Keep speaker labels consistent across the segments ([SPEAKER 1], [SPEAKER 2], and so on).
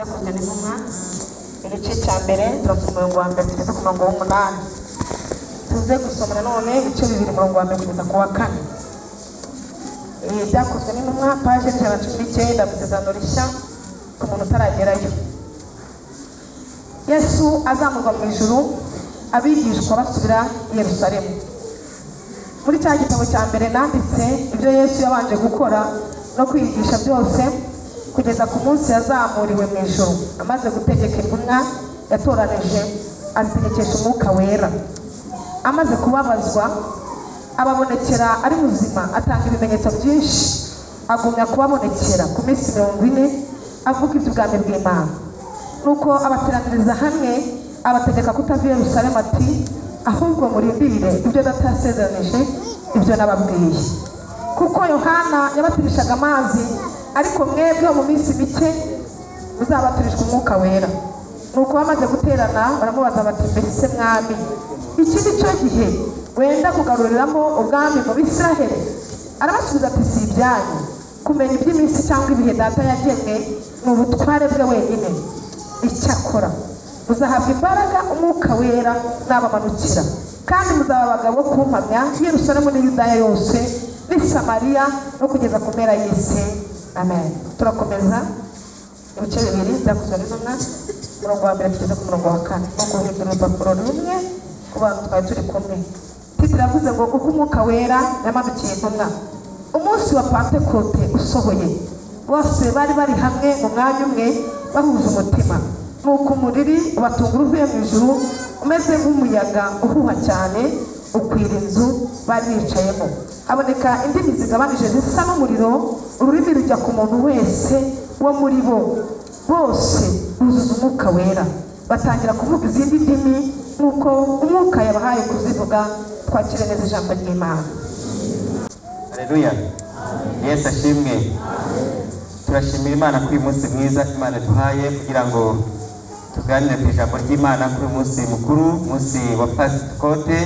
[SPEAKER 1] yakozwe n'intumwa igice cya mbere turasoma umurongo wa mbere kugeza ku murongo w'umunani. Tuze gusoma none ibice bibiri umurongo wa mbere kugeza ku wa kane. Byakozwe n'intumwa paje 119 Isezerano rishya ku muntu utaragerayo. Yesu azamurwa mu ijuru, abigishwa basubira i Yerusalemu. Muri cya gitabo cya mbere nanditse ibyo Yesu yabanje gukora no kwigisha byose kugeza ku munsi yazamuriwe mu ijuru, amaze gutegeka intumwa yatoranije azitegekesha umwuka wera. Amaze kubabazwa ababonekera ari muzima, atanga ibimenyetso byinshi, agumya kubabonekera ku minsi 40 avuga iby'ubwami bw'Imana. Nuko abateraniriza hamwe abategeka kutava i Yerusalemu ati, ahubwo murindire ibyo Data yasezeranije, ibyo nababwiye. Kuko Yohana yabatirishaga amazi, ariko mwebwe mu minsi mike muzabatirishwa umwuka wera. Nuko bamaze guterana baramubaza bati, mbese mwami, iki ni cyo gihe wenda kugaruriramo ubwami mu Bisiraheli? Arabasubiza ati, si ibyanyu kumenya iby'iminsi cyangwa ibihe Data yagennye, ni ubutware bwe wenyine. Icyakora muzahabwa imbaraga umwuka wera nabamanukira, kandi muzaba abagabo kumpamya i Yerusalemu n'i Yudaya yose n'i Samariya no kugeza ku mpera y'isi. Amen. Turakomeza ibice bibiri byakozwe n'intumwa umurongo wa mbere kugeza ku murongo wa kane. No guhindura urupapuro rumwe ku bantu twari turi kumwe. Titiri yavuze ngo uko umwuka wera yamanukiye intumwa. Umunsi wa Pentekote usohoye, bose bari bari hamwe mu mwanya umwe bahuza umutima. Nuko umuriri ubatungura uvuye mu ijuru, umeze nk'umuyaga uhuha cyane, ukwira inzu bari bicayemo. Haboneka indimi zigabanije zisa n'umuriro, ururimi rujya ku muntu wese wo muri bo. Bose buzuza umwuka wera, batangira kuvuga izindi ndimi nk'uko umwuka yabahaye kuzivuga. Twakire neza ijambo ry'Imana.
[SPEAKER 2] Haleluya. Yesu ashimwe. Turashimira Imana kuri uyu munsi mwiza Imana duhaye kugira ngo tuganire ku ijambo ry'Imana kuri uyu munsi mukuru, umunsi wa Pentekote,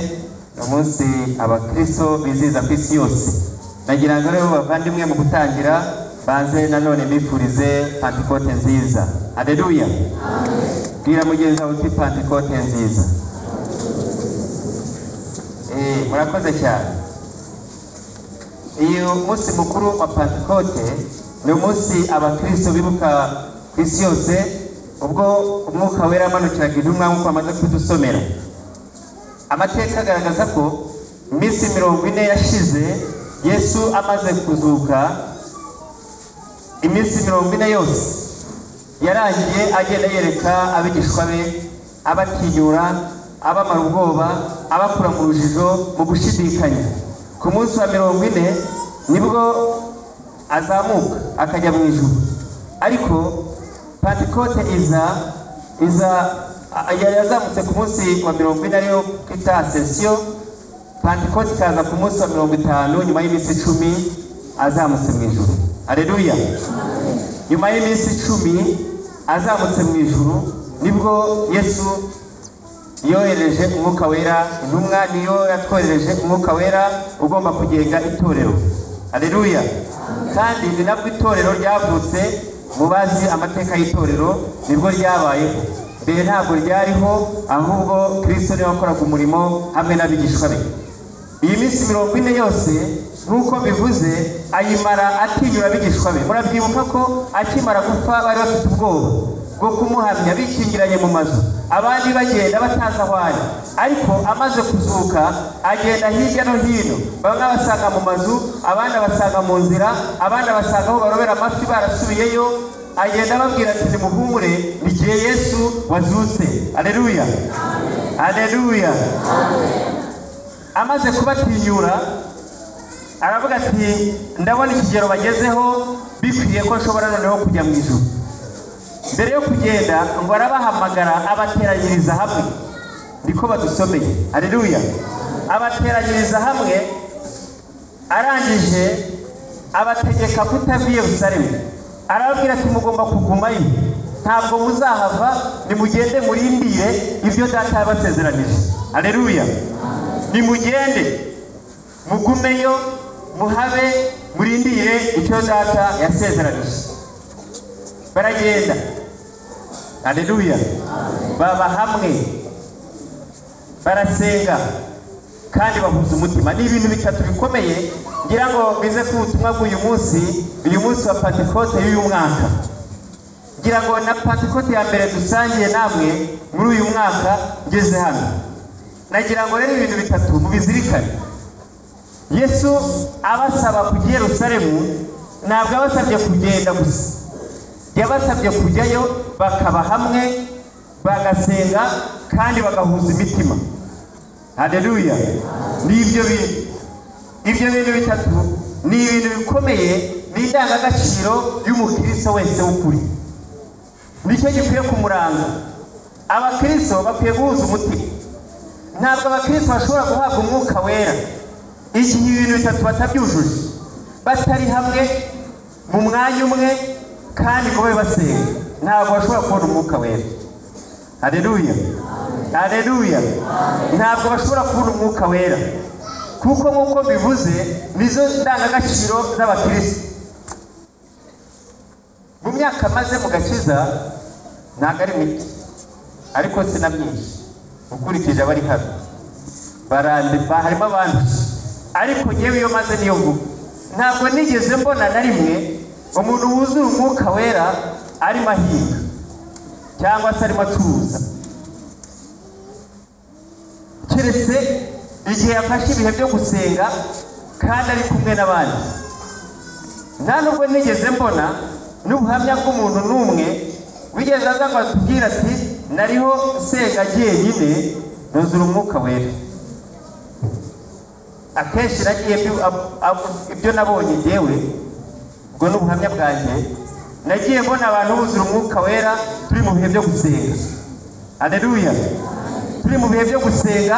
[SPEAKER 2] umunsi abakristo bizihiza ku isi yose. Nagira ngo rero bavandimwe mu gutangira banze nanone bifurize Pentekote nziza. Haleluya. Bwira mugenzi wawe uti Pentekote nziza. Murakoze cyane. Iyo munsi mukuru wa Pentekote ni umunsi abakristo bibuka ku isi yose ubwo umwuka wera amanukiraga intumwa nk'uko amaze kudusomera. Amateka agaragaza ko iminsi 40 yashize Yesu amaze kuzuka, iminsi 40 yose yarangiye agenda yereka abigishwa be, abatinyura, abamara ubwoba, abakura mu rujijo, mu gushidikanya. Ku munsi wa 40 nibwo azamuka akajya mu ijuru. Ariko Pentekote yazamutse ku munsi wa 40 ariyo twita Ascension. Pentekote ikaza ku munsi wa 50 nyuma y'iminsi 10 azamutse mu ijuru. Haleluya. Nyuma y'iminsi 10 azamutse mu ijuru nibwo Yesu yohereje umwuka wera. Intumwa niyo yatwohereje umwuka wera ugomba kugenga itorero. Haleluya. Kandi ni nabwo itorero ryavutse. Mubazi amateka y'itorero nibwo ryabayeho. Mbere ntabwo ryariho, ahubwo Kristo niwe wakoraga umurimo hamwe n'abigishwa be. Iyi minsi 40 yose nk'uko bivuze ayimara atinyura abigishwa be. Murabyibuka ko akimara gupfa bari bafite ubwoba bwo kumuhamya, bikingiranye mu mazu, abandi bagenda bataza aho ari. Ariko amaze kuzuka agenda hirya no hino, bamwe basanga mu mazu, abandi basanga mu nzira, abandi basanga aho barobera amafi barasubiyeyo. Agenda ababwira ati, nimuhumure, ni igihe Yesu wazutse. Haleluya. Haleluya. Amaze kubatinyura aravuga ati, ndabona ikigero bagezeho bikwiye ko nshobora noneho kujya mu ijuru. Mbere yo kugenda ngo arabahamagara abateranyiriza hamwe. Niko badusomeye. Haleluya. Abateranyiriza hamwe, arangije abategeka kutava i Yerusalemu. Arababwira ati, mugomba kugumayo, ntabwo muzahava, nimugende murindire ibyo Data yabasezeranije. Haleluya. Nimugende mugumeyo, muhabe, murindire icyo Data yasezeranije. Baragenda Haleluya. Baba hamwe barasenga kandi bahuza umutima. Ni ibintu bitatu bikomeye ngira ngo bize ku butumwa bw'uyu munsi wa Pentecote y'uyu mwaka. Ngira ngo na Pentecote ya mbere dusangiye namwe muri uyu mwaka ngeze hano. Nagira ngo rero ibintu bitatu mubizirikane. Yesu abasaba kujya Yerusalemu, ntabwo abasabye kugenda gusa, yabasabye kujyayo bakaba hamwe bagasenga kandi bagahuza imitima. Haleluya. Ibyo bintu bitatu ni ibintu bikomeye, ni indangagaciro y'umukristo wese w'ukuri. Nicyo gikwiye kumuranga. Abakristo bakwiye guhuza umutima. Ntabwo abakristo bashobora guhabwa umwuka wera igihe ibintu bitatu batabyujuje, batari hamwe mu mwanya umwe kandi ngo babe basenga. Ntabwo bashobora kubona umwuka wera. Haleluya. Haleluya. Ntabwo bashobora kubona umwuka wera, kuko nk'uko bivuze nizo ndangagaciro z'abakristo. Mu myaka maze mu gakiza ntabwo ari mike, ariko sina myinshi ukurikije abari hano. Harimo abantu, ariko ngewe iyo maze niyo mvuga. Ntabwo nigeze mbona na rimwe umuntu wuzura umwuka wera arimo ahinga cyangwa se arimo acuruza, keretse igihe yafashe ibihe byo gusenga kandi ari kumwe n'abandi. Nta nubwo nigeze mbona n'ubuhamya bw'umuntu n'umwe wigeze aza ngo atubwire ati nariho senga jyenyine nuzura umwuka wera. Akenshi nagiye ibyo nabonye njyewe, ubwo n'ubuhamya bwanjye, nagiye mbona abantu buzura umwuka wera turi mu bihe byo gusenga. Haleluya. Turi mu bihe byo gusenga,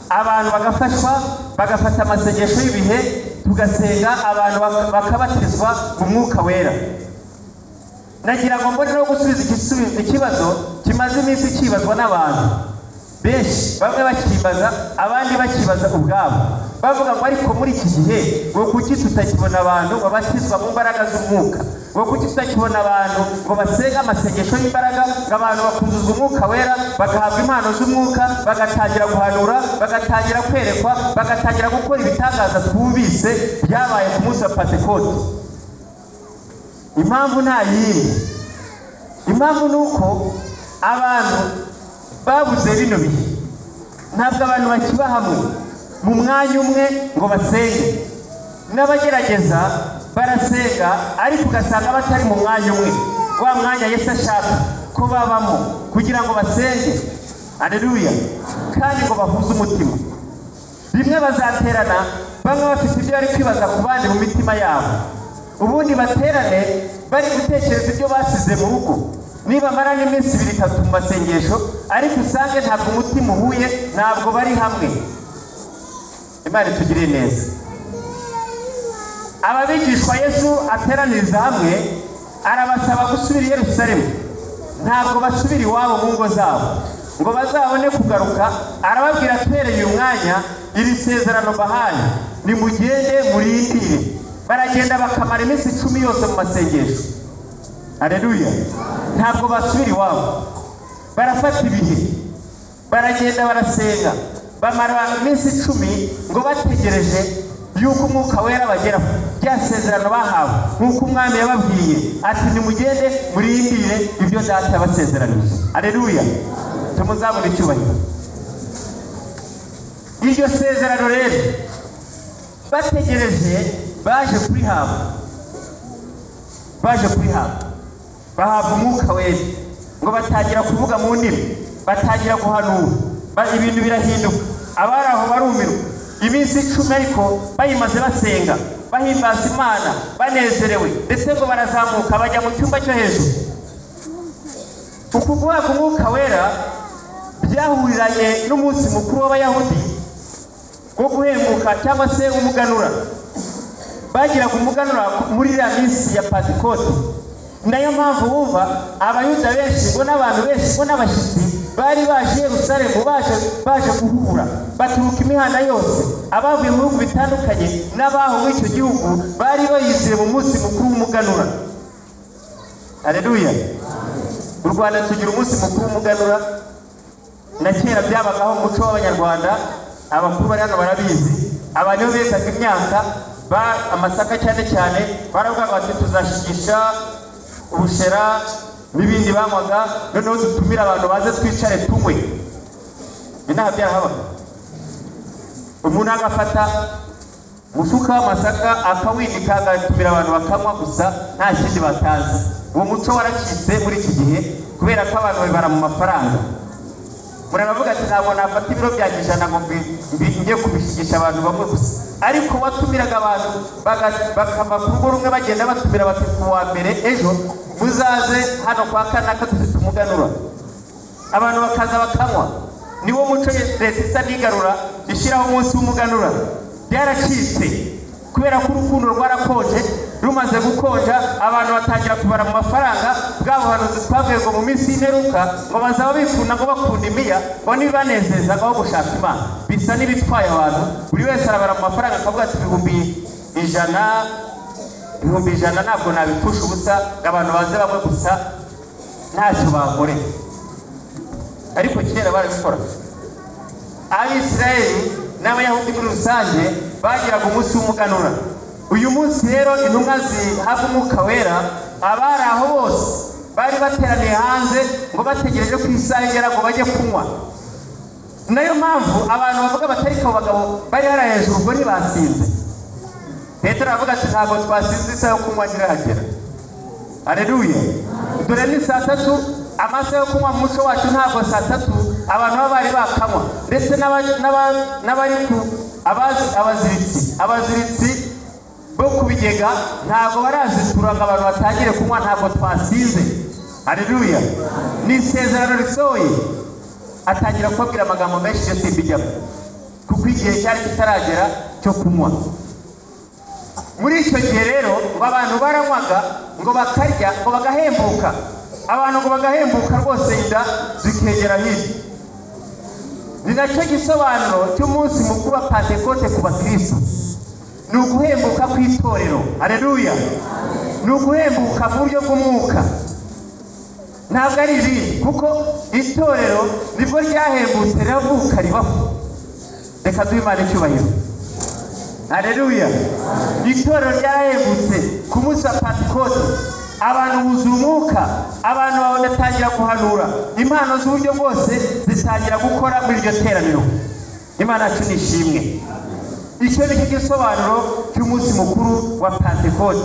[SPEAKER 2] abantu bagafashwa, bagafata amasengesho y'ibihe, tugasenga, abantu bakabatizwa mu mwuka wera. Nagira ngo mbone no gusubiza ikibazo kimaze iminsi kibazwa n'abantu benshi, bamwe bakibaza abandi bakibaza ubwabo, bavuga ngo ariko muri iki gihe ngo kuki tutakibona abantu babatizwa mu mbaraga z'umwuka, ngo kuki tutakibona abantu ngo basenga amasengesho y'imbaraga, ngo abantu bakuzuzwa umwuka wera, bagahabwa impano z'umwuka, bagatangira guhanura, bagatangira kwerekwa, bagatangira gukora ibitangaza twumvise byabaye ku munsi wa Pentecote. Impamvu nta yindi. Impamvu ni uko abantu babuze bino bihe. Ntabwo abantu bakiba hamwe mu mwanya umwe ngo basenge. N'abagerageza barasenga, ariko ugasanga batari mu mwanya umwe, wa mwanya Yesu ashaka ko babamo kugira ngo basenge. Haleluya. Kandi ngo bahuze umutima. Rimwe bazaterana, bamwe bafite ibyo bari kwibaza ku bandi mu mitima yabo, ubundi baterane bari gutekereza ibyo basize mu rugo. Niba mara n'iminsi 2-3 mu masengesho, ariko usange ntabwo umutima uhuye, ntabwo bari hamwe. Imana itugirire neza. Ababigishwa Yesu ateraniriza hamwe, arabasaba gusubira i Yerusalemu. Ntabwo basubira iwabo mu ngo zabo ngo bazabone kugaruka. Arababwira atwereye umwanya, iri sezerano bahaye nimugende murindire. Baragenda bakamara iminsi 10 yose mu masengesho. Haleluya. Ntabwo basubira iwabo, barafata ibihe, baragenda barasenga, bamara iminsi 10 ngo bategereje yuko umwuka wera bagera bya sezerano bahawe, nk'uko umwami yababwiye ati nimugende murindire ibyo data yabasezeranije. Haleluya. Tumuzabone icyubahiro. Iryo sezerano rero bategereje, baje kurihabwa, bahabwa umwuka wera, ngo batangira kuvuga mu ndimi, batangira guhanura, ibintu birahinduka. Abari aho barumirwa. Iminsi 10 ariko bayimaze basenga, bahimbaza Imana, banezerewe, ndetse ngo barazamuka bajya mu cyumba cyo hejuru. Uku guhabwa umwuka wera byahuriranye n'umunsi mukuru w'Abayahudi wo guhembuka cyangwa se umuganura. Bagiraga umuganura muri iriya minsi ya Pentecote. Nayo mpamvu wumva abayuda benshi ngo n'abantu benshi ngo n'abashyitsi bari baje Yerusalemu, baje guhura, baturuka imihanda yose, abavuye mu bihugu bitandukanye n'abaho muri icyo gihugu, bari bayiziye mu munsi mukuru w'umuganura. Haleluya. u Rwanda tugira umunsi mukuru w'umuganura na kera byabagaho mu muco w'abanyarwanda abakuru bari hano barabizi abantu iyo bezaga imyaka amasaka cyane cyane baravuga bati tuzashigisha ubushera n'ibindi banywaga noneho dutumira abantu baze twicare tunywe inaha byahabaga umuntu agafata umufuka w'amasaka akawinika agatumira abantu bakanywa gusa nta kindi batazi uwo muco waracitse muri iki gihe kubera ko abantu babara mu mafaranga muravuga ati ntabwo nafata ibiro bya ijana ngo njye kubishigisha abantu bamwe gusa ariko watumiraga abantu bakava ku rugo rumwe bagenda batumira bati ku wa mbere ejo muzaze hano kwa kanaka dufite umuganura abantu bakaza bakanywa niwo muco leta isa n'igarura ishyiraho umunsi w'umuganura byaracitse kubera ko urukundo rwarakonje rumaze gukonja abantu batangira kubara mu mafaranga bwabo hanuzi twavuye ngo mu minsi y'imperuka ngo bazaba bikunda ngo bakunda imiya ngo nibanezeza ngo gushaka Imana bisa n'ibitwaye abantu buri wese arabara mu mafaranga akavuga ati ibihumbi ijana ntabwo nabipfusha ubusa abantu baze bamwe gusa ntacyo bakoreye ariko kera barabikora Abisirayeli n'Abayahudi muri rusange bagiraga umunsi w'umuganura uyu munsi rero intumwa zihabwa umwuka wera abari aho bose bari bateraniye hanze ngo bategereje ku isaha igera ngo bajye kunywa nayo mpamvu abantu bavuga batari ko bagabo bari hara hejuru ngo ntibasinze Petero aravuga ati ntabwo twasinze isaha yo kunywa ntirahagera Haleluya dore ni saa 3 amasaha yo kunywa mu muco wacu ntabwo saa 3 abantu bari bakanywa ndetse n'abari ku abaziritsi bo kubigega ntabwo barazitura ngo abantu batangire kunywa ntabwo twasize Haleluya ni isezerano risohoye atangira kubabwira amagambo menshi yo simbijyamo kuko igihe cyari kitaragera cyo kunywa muri icyo gihe rero ngo abantu baranywaga ngo bakarya ngo bagahembuka abantu ngo bagahembuka rwose inda zikegera hirya ni nacyo gisobanuro cy'umunsi mukuru wa Pentekote ku bakristo ni uguhembuka kw'itorero Haleluya ni uguhembuka mu buryo bw'umwuka ntabwo ari ibindi kuko itorero nibwo ryahembutse riravuka ribaho reka duhe Imana icyubahiro Haleluya itorero ryahembutse ku munsi wa Pentekote abantu buzura umwuka abantu batangira guhanura impano z'uburyo bwose zitangira gukora muri iryo teraniro Imana yacu nishimwe icyo ni cyo gisobanuro cy'umunsi mukuru wa Pentekote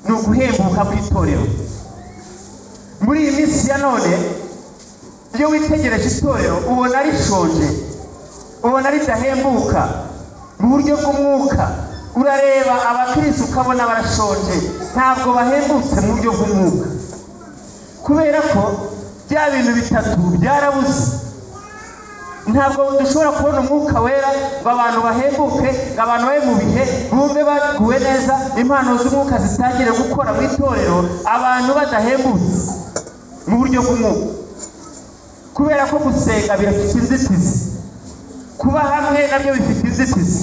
[SPEAKER 2] ni uguhembuka kw'itorero muri iyi minsi ya none iyo witegereje itorero ubona rishonje ubona ridahembuka mu buryo bw'umwuka urareba abakristo ukabona barashonje ntabwo bahembutse mu buryo bw'umwuka kubera ko bya bintu bitatu byarabuze ntabwo dushobora kubona umwuka wera ngo abantu bahembuke ngo abantu babe mu bihe bumve baguwe neza impano z'umwuka zitangire gukora mu itorero abantu badahembutse mu buryo bw'umwuka kubera ko gusenga birafite inzitizi kuba hamwe nabyo bifite inzitizi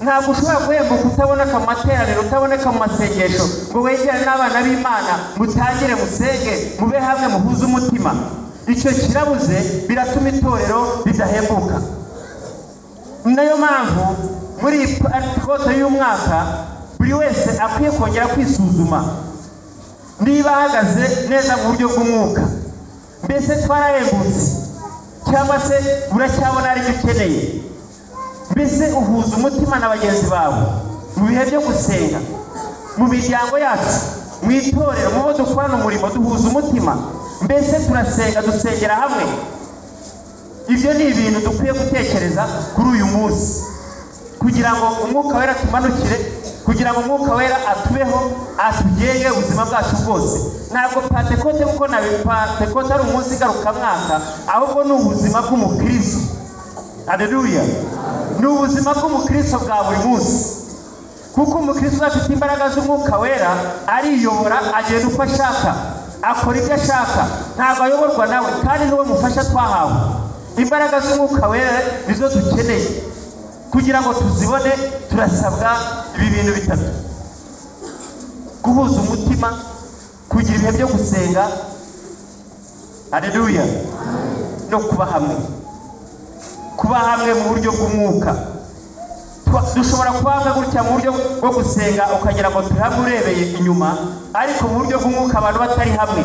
[SPEAKER 2] ntabwo ushobora guhembuka utaboneka mu materaniro utaboneka mu masengesho ngo wegere n'abana b'Imana mutangire musenge mube hamwe muhuze umutima icyo kirabuze biratuma itorero ridahembuka nayo mpamvu muri Pentekote y'umwaka buri wese akwiye kongera kwisuzuma niba ahagaze neza mu buryo bw'umwuka mbese twarahembutse cyangwa se uracyabona ari byo ukeneye mbese uhuza umutima na bagenzi bawe mu bihe byo gusenga mu miryango yacu mu itorero mu bo dukorana umurimo duhuza umutima mbese turasenga dusengera hamwe ibyo ni ibintu dukwiye gutekereza kuri uyu munsi kugira ngo umwuka wera tumanukire kugira ngo umwuka wera atubeho atugenge ubuzima bwacu bwose ntabwo Pentekote kuko na Pentekote ari umunsi ngarukamwaka ahubwo ni ubuzima bw'umukristo Haleluya ni ubuzima bw'umukristo bwa buri munsi kuko umukristo afite imbaraga z'umwuka wera ariyobora agenda uko ashaka akora ibyo ashaka ntabwo ayoborwa nawe kandi niwe mufasha twahawe imbaraga z'umwuka wera nizo dukeneye kugira ngo tuzibone turasabwa ibi bintu bitatu guhuza umutima kugira ibihe byo gusenga Haleluya. No kuba hamwe mu buryo bw'umwuka. Dushobora kuba hamwe gutya mu buryo bwo gusenga ukagira ngo turi hamwe urebeye inyuma, ariko mu buryo bw'umwuka abantu batari hamwe,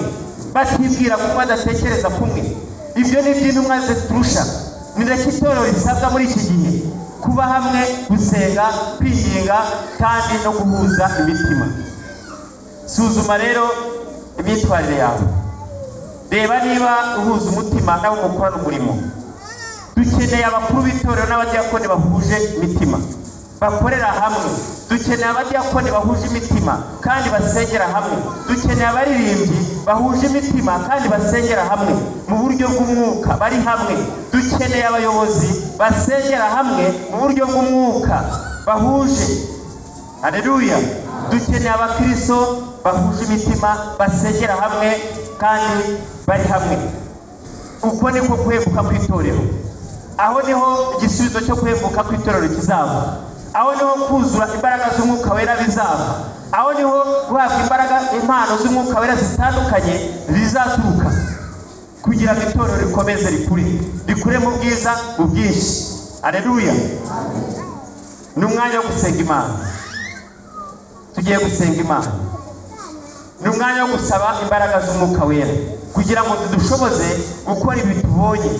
[SPEAKER 2] batibwira kumwe, badatekereza kumwe. Ibyo ni iby'intumwa ziturusha. Ni nacyo itorero risabwa muri iki gihe, kuba hamwe, gusenga, kwinginga kandi no guhuza imitima. Suzuma rero imyitwarire yawe, reba niba uhuza umutima nabo mukorana umurimo. Dukeneye abakuru b'itorero n'abadiyakoni bahuje imitima, bakorera hamwe. Dukeneye abadiyakoni bahuje imitima kandi basengera hamwe. Dukeneye abaririmbyi bahuje imitima kandi basengera hamwe mu buryo bw'umwuka, bari hamwe. Dukeneye abayobozi basengera hamwe mu buryo bw'umwuka, bahuje. Haleluya. Dukeneye abakristo bahuje imitima, basengera hamwe kandi bari hamwe. Uko niko guhembuka kw'itorero. Aho niho igisubizo cyo guhembuka kw'itorero kizaba. Aho niho kuzura imbaraga z'umwuka wera bizaba. Aho niho guhabwa imbaraga, impano z'umwuka wera zitandukanye zizaturuka, kugira ngo itorero rikomeze rikure mu bwiza, mu bwinshi. Haleluya. Ni umwanya wo gusenga Imana. Tugiye gusenga Imana. Ni umwanya wo gusaba imbaraga z'umwuka wera kugira ngo zidushoboze gukora ibi tubonye,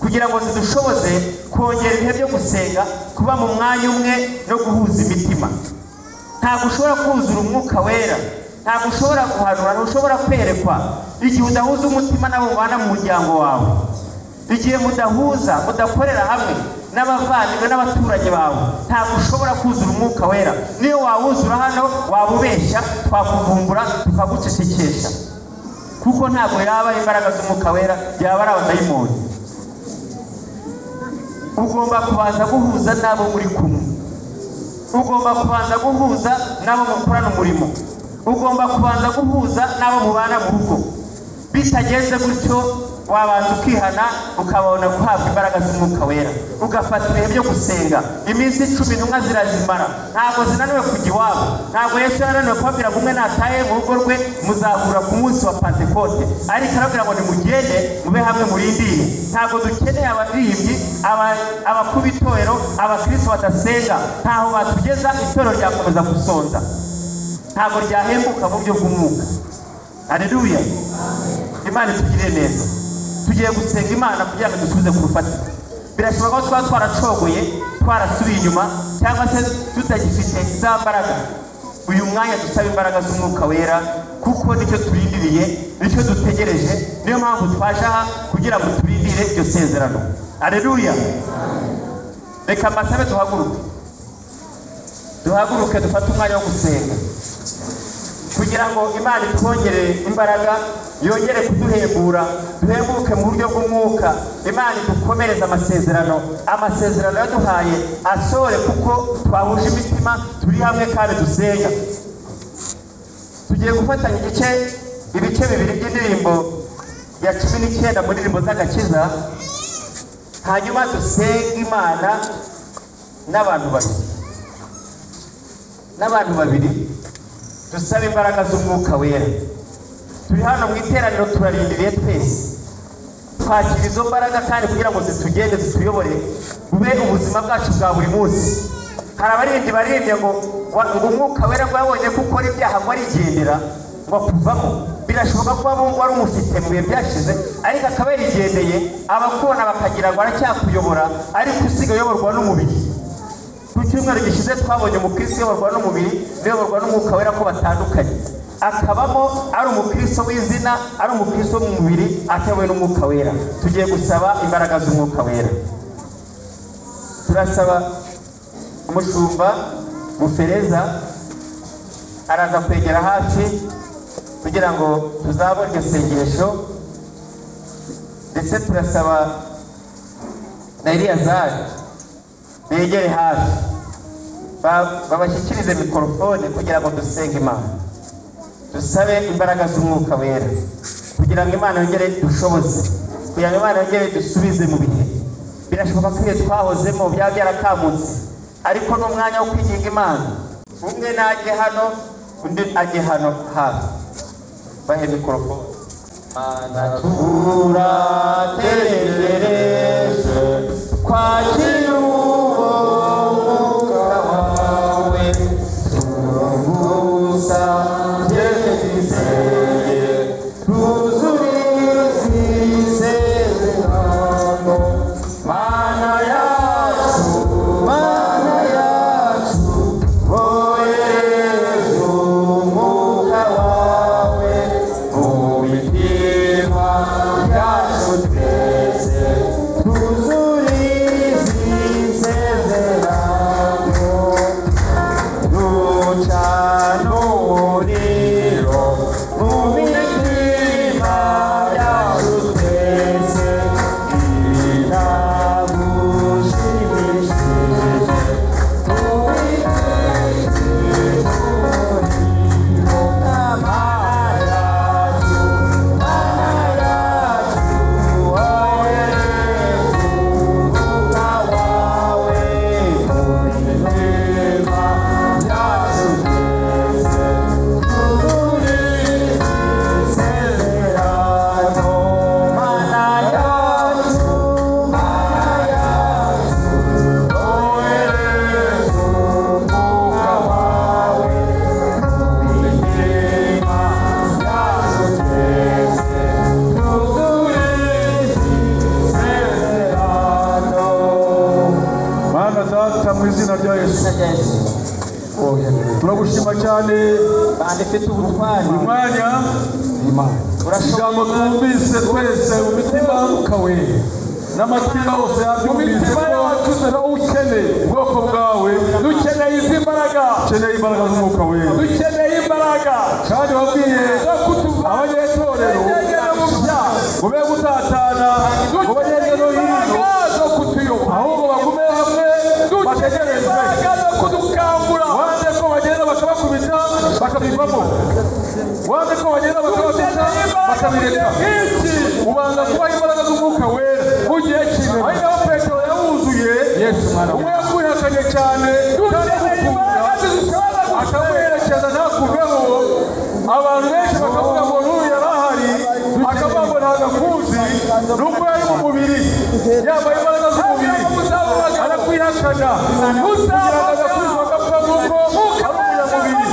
[SPEAKER 2] kugira ngo zidushoboze kongera ibihe byo gusenga, kuba mu mwanya umwe no guhuza imitima. Ntabwo ushobora kuzura umwuka wera, ntabwo ushobora guhanura, ntushobora kwerekwa igihe udahuza umutima n'abo mubana mu muryango wawe. Igihe mudakorera hamwe n'abavandimwe n'abaturanyi bawe, ntabwo ushobora kuzura umwuka wera. Niyo wawuzura hano wabubeshya, twakuvumbura tukagucecekesha, kuko ntabwo yaba imbaraga z'umwuka wera, yaba ari abadayimoni. Ugomba kubanza guhuza n'abo muri kumwe, ugomba kubanza guhuza n'abo mukorana umurimo, ugomba kubanza guhuza n'abo mubana mu rugo. Bitageze gutyo, wabanza ukihana, ukabona guhabwa imbaraga z'umwuka wera, ugafata ibihe byo gusenga. Iminsi 10 intumwa zirazimara, ntabwo zinaniwe kujya iwabo. Ntabwo Yesu yananiwe kubabwira ngo umwe nataye mu rugo rwe muzahura ku munsi wa Pentekote, ariko arabwira ngo nimugende mube hamwe murindire. Ntabwo dukeneye abaririmbyi, abakuru b'itorero, abakristo badasenga. Ntaho batugeza, itorero ryakomeza gusonza, ntabwo ryahembuka mu buryo bw'umwuka. Haleluya. Imana itugirire neza. Tugiye gusenga Imana kugira ngo dusubize ku rufatiro. Birashoboka ko twaba twaracogoye, twarasubiye inyuma, cyangwa se tutagifite za mbaraga. Uyu mwanya dusaba imbaraga z'umwuka wera, kuko nicyo turindiriye, nicyo dutegereje. Niyo mpamvu twaje aha kugira ngo turindire iryo sezerano. Haleluya. Reka mbasabe duhaguruke dufate umwanya wo gusenga, kugira ngo Imana itwongerere imbaraga, yongere kuduhembura, duhembuke mu buryo bw'umwuka. Imana idukomereze amasezerano yaduhaye asore, kuko twahuje imitima, turi hamwe kandi dusenga. Tugiye gufatanya ibice bibiri by'indirimbo ya 19 muri ndirimbo z'agakiza, hanyuma dusenga Imana n'abantu babiri, dusaba imbaraga z'umwuka wera. Turi hano mu iteraniro, turarindiriye twese twakira izo mbaraga, kandi kugira ngo zitugende, zituyobore, bube ubuzima bwacu bwa buri munsi. Hari abaririmbyi baririmbye ngo umwuka wera ngo yabonye ko ukora ibyaha ngo arigendera, ngo akuvamo. Birashoboka ko wari umufite mu bihe byashize, ariko akaba yarigendeye, abakubona bakagira ngo aracyakuyobora, ariko usigaye uyoborwa n'umubiri. Ku cyumweru gishize twabonye umukristo uyoborwa n'umubiri n'uyoborwa n'umwuka wera ko batandukanye. Akabamo ari umukristo w'izina, ari umukristo mu mubiri, atewe n'umwuka wera. Tugiye gusaba imbaraga z'umwuka wera. Turasaba umushumba Mufereza araza kwegera hafi kugira ngo tuzabone iryo sengesho, ndetse turasaba na Eliyazari begere hafi babashyikirize mikorofone kugira ngo dusenge Imana, dusabe imbaraga z'umwuka wera, kugira ngo Imana yongere dushoboze, kugira ngo Imana yongere dusubize mu bihe. Birashoboka ko iyo twahozemo byaba byarakamutse, ariko n'umwanya wo kwiginga Imana. Umwe najye hano, undi ajye hano hafi, bahe mikorofone. turategereje kwakira uwo mwuka wawe tugusa byizeye tuzurize isezerano mana yacu wohereza umwuka wawe mu mitima yacu twese tuzurize isezerano ducana umuriro mu mitima yacu twese biragushimishije turagushima cyane bandefite ubutwari umwanya ijambo twumvise twese mu mitima ukawe n'amatwi yose yabyumvise ko ukeneye ubwoko bwawe dukeneye izi imbaraga z'umwuka we dukeneye imbaraga kandi wabwiye abanyetorero ngo be gutatana ngo bagende no hino ahubwo bagume hamwe bategereze kudukangura wanze ko bagenda bakabakubita bakabivamo wanze ko bagenda bakabakubita bakabireka ubanza kubaha imbaraga z'umwuka wera mu gihe kimwe ari naho petero yawuzuye umwe yakwihakanye cyane kandi agukunda akamuherekeza ntakuveho abantu benshi bakavuga ngo n'uyu yari ahari akavuga ngo ntabwo akuzi n'ubwo yari mu mubiri yambaye imbaraga z'umubiri arakwihakana kugira ngo adakubizwa agapfa nk'uko ari umunyamubiri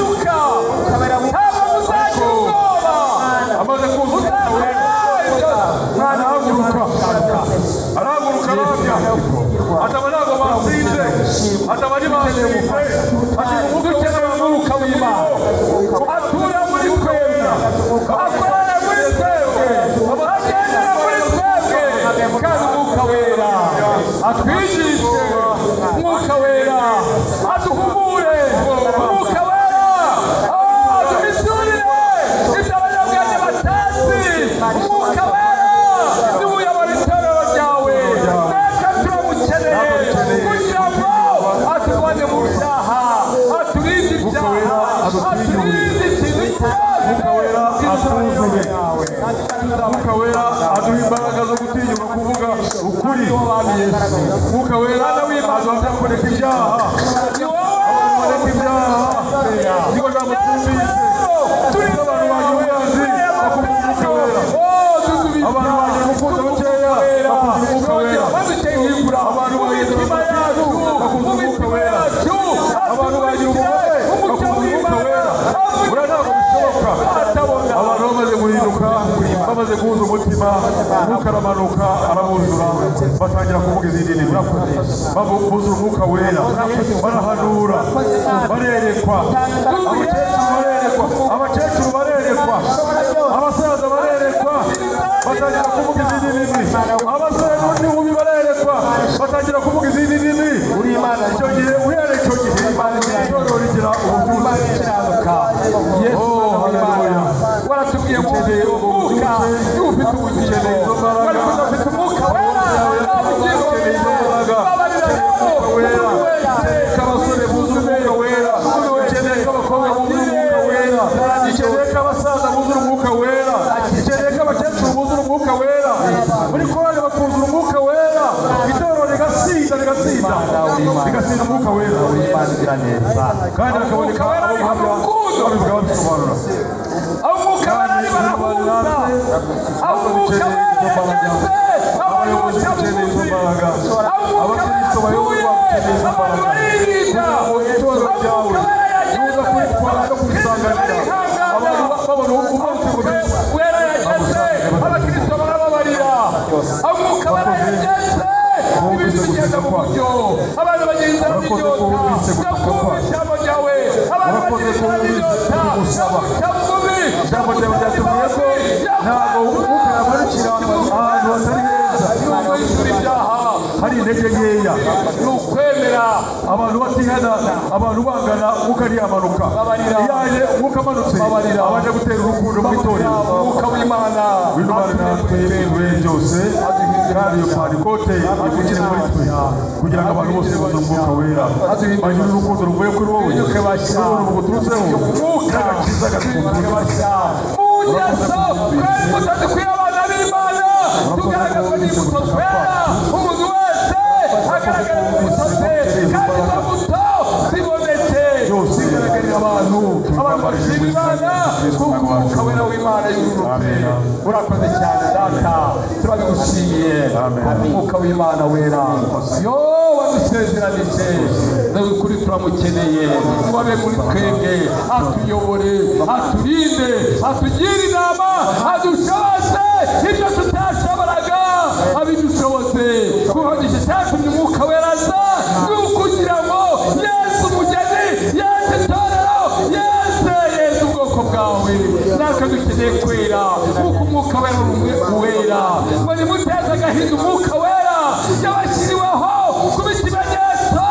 [SPEAKER 2] amaze kuzuza arahaguruka arabya ataba ntabwo batsinze ataba ari batsinze ati umugu ukeneye umwuka w'Imana atura muri twebwe akorera muri twebwe agendera muri twebwe kandi umwuka wera atwigishe umwuka wera aduhumure umwuka wera aduhisurire ibyo abanyabwenge batazi umwuka wera niwe uyobora itorero ryawe reka turamukeneye kugira ngo atuvane mu byaha aturinde ibyaha aturinde ikintu cyose umwuka wera aduha imbaraga zo gutinyuka kuvuga ukuri umwuka wera w'Imana utakureka ibyaha abantu bareka ibyaha niko jambo twumvise turiho abantu bagira ubwanzi bakumva umwuka wera abantu bagira umukunzi mukeya bakumva umwuka wera abantu bagira imitima yacu bakumva umwuka wera abantu bagira umugore bakumva umwuka wera buriya ntabwo bishoboka abantu bamaze guhinduka bamaze guhuza umutima umwuka aramanuka arabuzura batangira kuvuga izindi ndimi buzura umwuka wera barahanura barerekwa abakecuru barerekwa abasaza barerekwa batangira kuvuga izindi ndimi abasore n'inkumi barerekwa batangira kuvuga izindi ndimi icyo gihe uhereye icyo gihe itorero rigira ubuvuzi waratubwiye ngo umwuka iyo ufite ubukene wari kudafite umwuka wera ukeneye izo mbaraga ukeneye ko abasore buzura umwuka wera ukeneye ko abakobwa buzura umwuka wera ukeneye ko abasaza buzura umwuka wera ukeneye ko abakecuru buzura umwuka wera muri korali bakuzura umwuka wera itorero rigasinda rigasinda umwuka wera kandi hakaboneka abo guhamya babivuga babisobanura umwuka wera
[SPEAKER 3] arahuza abuka barayageze abayobozi b'ubuzi abakristo bayoborwa bakeneye abantu baririnda abuka barayageze kwitwara no kwisanganira abantu babona umunsi mwiza wera yageze abakristo barababarira abuka barayageze ibintu bigenda mu buryo abantu bagenda n'inyota ndakumva ijambo ryawe abantu bagenda n'inyota ijambo ryawe ryatumiye ko ntabwo ukayamanukira ahantu hatari heza n'ubwo yishyura ibyaha hari intege nkeya ni ukwemera abantu batihana abantu bangana ukariamanuka iyaje ukamanutse abaje gutera urukundo mu itorero umwuka w'Imana w'Imana natwe ibihe byose kandi iyo panikote ikukire muri twe kugira ngo abantu bose babone umwuka wera bagire urukundo ruvuye kuri wowe n'urukundo ruguturutseho n'agakiza gaturuka munyaso twari mutadukwiye abana b'Imana tugaragaza n'imbuto twera umuntu wese agaragara mu mbuto kandi izo mbuto zibonetse zigaragarira abantu bashima Imana kuko umwuka wera w'Imana yururutse urakoze cyane data turabigushimiye umwuka w'Imana wera yo wadusezeranije n'ukuri turamukeneye wabe muri twebwe atuyobore aturinde atugire inama adushoboze ibyo tutashoboraga abidushoboze kuko gishatumye umwuka wera aza kugira ngo Yesu umugeni Yesu itorero Yesu ubwoko bwawe natwe dukeneye kwera kuko umwuka wera wera ngo nimuteze agahinda umwuka wera yabashyiriweho kuba ikimenyetso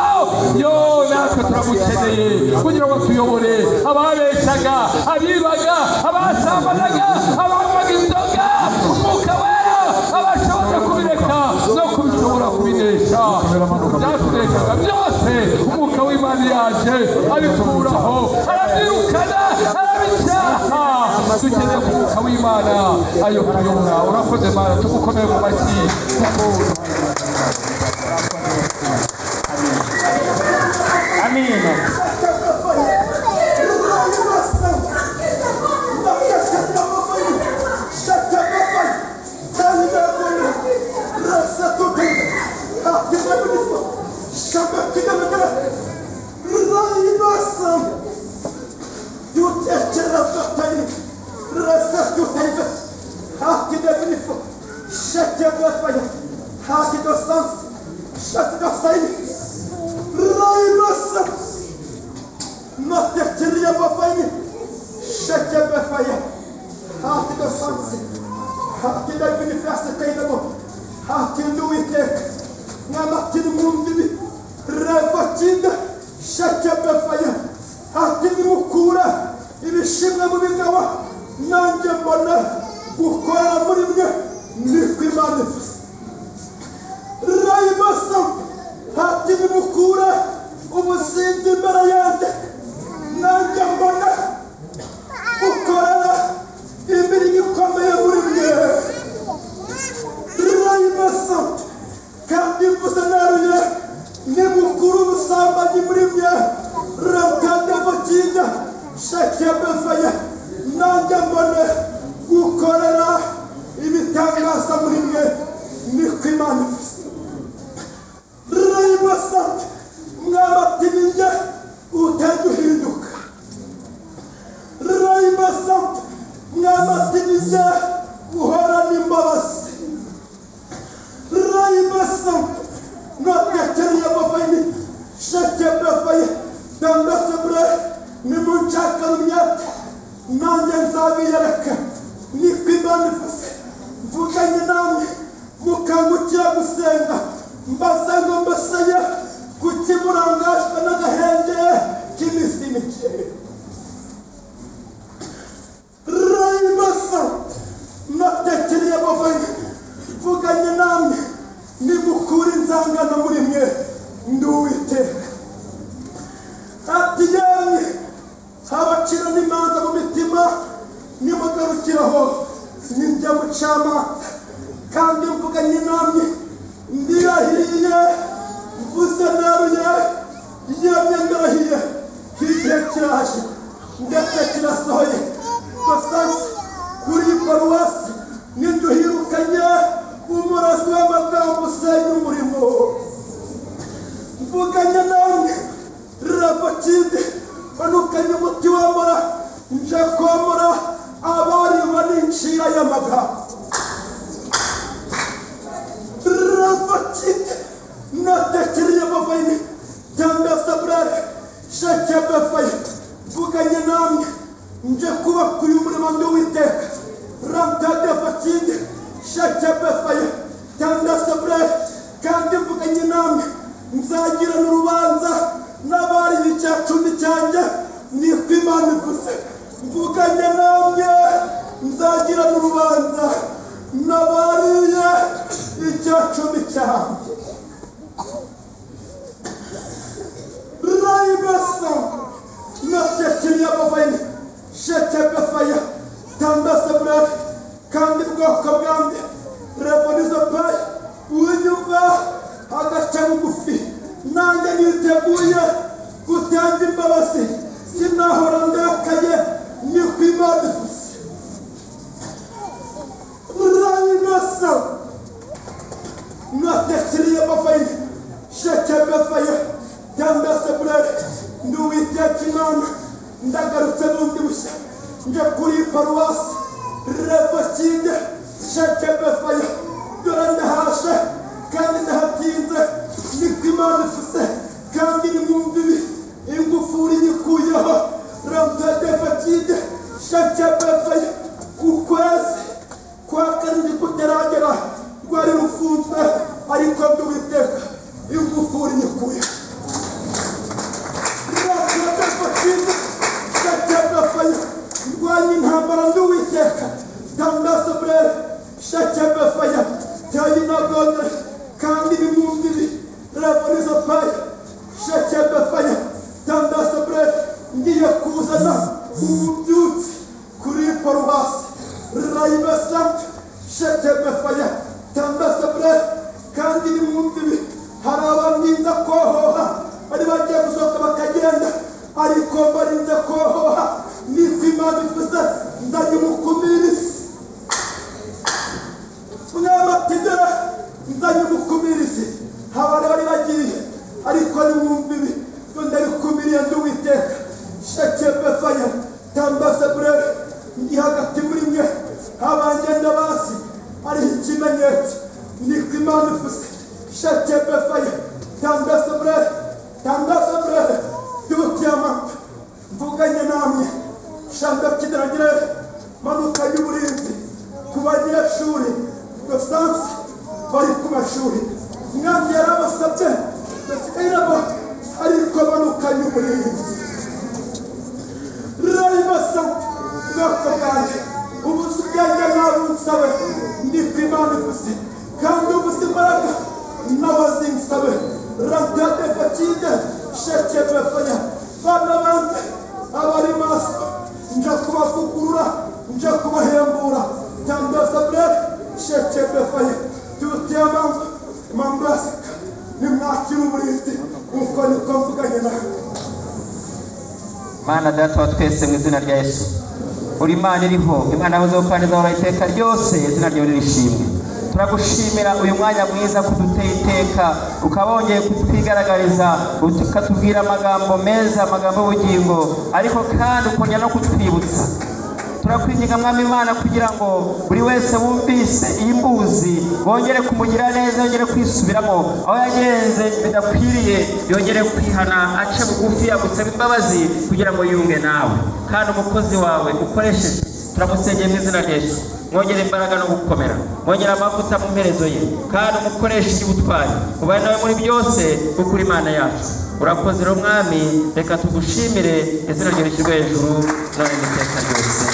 [SPEAKER 3] yo natwe turamukeneye kugira ngo tuyobore ababeshaga abibaga abasambanaga abanywaga inzoga umwuka wera abashoboza kubireka no kubishobora kubinesha byatuneshaga byose umwuka w'Imana yaje abikuraho arabyirukana arabicyaha dukeneye ku mwuka w'Imana ayo kuyobora urakoze Mana tugukomeye mu mashyi
[SPEAKER 2] amen
[SPEAKER 4] kuri paruwasi ninduhirukanye umurasi w'amagambo usenya umurimo mvuganye namwe Rapakide manukanye umuti wamara nje komora abari banincira y'amagambo Rapakide natekeriye bavayini cyangwa sabrare sheke befaye mvuganye namwe nje kubaka uyu murimo w'Uwiteka Ramtade Rapakide sheke befaye cyangwa sabrare kandi mvuganye namwe nzagira n'urubanza n'abari icyacumi cyanjye niko Imana ivuze mvuganye namwe nzagira n'urubanza n'abariye icyacumi cyanjye Raibasa natekeriye abavayini sheke befaye cyangwa sabrare kandi bwoko bwanjye rebonizo payi unyumva agaca bugufi nanjye niteguye gutanga imbabazi sinahora ndakaye niko Imana ivuze Raibasa natekeriye abavayini sheke befaye cyangwa sabrare ndi Uwiteka Imana ndagarutse bundi bushya nje kuri paruwasi Rapakide sheke befaye dore ndahashe kandi ndahatinze niko Imana ivuze kandi nimwumva ibi ingufuri nyikuyeho Ramtade Rapakide sheke befaye ukwezi kwa karindwi kutaragera rwari rufunzwe ariko ndi Uwiteka ingufuri nyikuyeho Ramtade Rapakide sheke befaye ndwanya intambara ndi Uwiteka cyangwa sabrare sheke befaye cyayinagonde kandi nimwumva ibi rebonizo payi sheke befaye cyangwa sabrare ngiye kuzana ububyutse kuri paruwasi Raibasa sheke befaye cyangwa sabrare kandi nimwumva ibi hari abandinza kohoha bari bagiye gusohoka bakagenda ariko barinze kohoha niko Imana ivuze nzanye umukumirizi Munyamatidera nzanye umukumirizi habari bari bagiye ariko nimwumva ibi ndarikumiriye ndi Uwiteka sheke befaye cyangwa sabrare ndi hagati muri mwe abangenda basi ari ikimenyetso niko Imana ivuze sheke befaye cyangwa sabrare y'ubutiyamanta mvuganye namwe shanda kidaragira manuka y'uburinzi ku banyeshuri dosansi bari ku mashuri mwami yarabasabye basigaye nabo ariko manuka y'uburinzi Raibasa bwoko bwanjye ubusugenge nabunsabe niko Imana ivuze kandi ubuze imbaraga n'abazinsabe Ramtade Rapakide sheke befaye bana banjye abari maso nje kubavugurura nje kubahembura cyangwa sabrare sheke befaye tutiyamanga mambasika nimwakira uburinzi uko niko mvuganye nawe
[SPEAKER 2] Mana data wa twese mu izina rya Yesu uri Imana iriho Imana yahozeho kandi izahora iteka ryose izina ryawe nirishimwe turagushimira uyu mwanya mwiza kuduteye iteka ukabongeye kutwigaragariza ukatubwira amagambo meza amagambo y'ubugingo ariko kandi ukongera no kutwibutsa turakwinginga mwami Imana kugira ngo buri wese wumvise iyi mbuzi bongere kumugira neza yongere kwisubiramo aho yagenze bidakwiriye yongere kwihana ace bugufi agusaba imbabazi kugira ngo yunge nawe kandi umukozi wawe ukoresheje turamusengeye mu izina rya Yesu mwongere imbaraga no gukomera mwongere amavuta mu mperezo ye kandi umukoreshe ubutwari ubaye nawe muri byose kuko uri Imana yacu urakoze rero mwami reka tugushimire izina ryawe rishyirwe hejuru none n'iteka ryose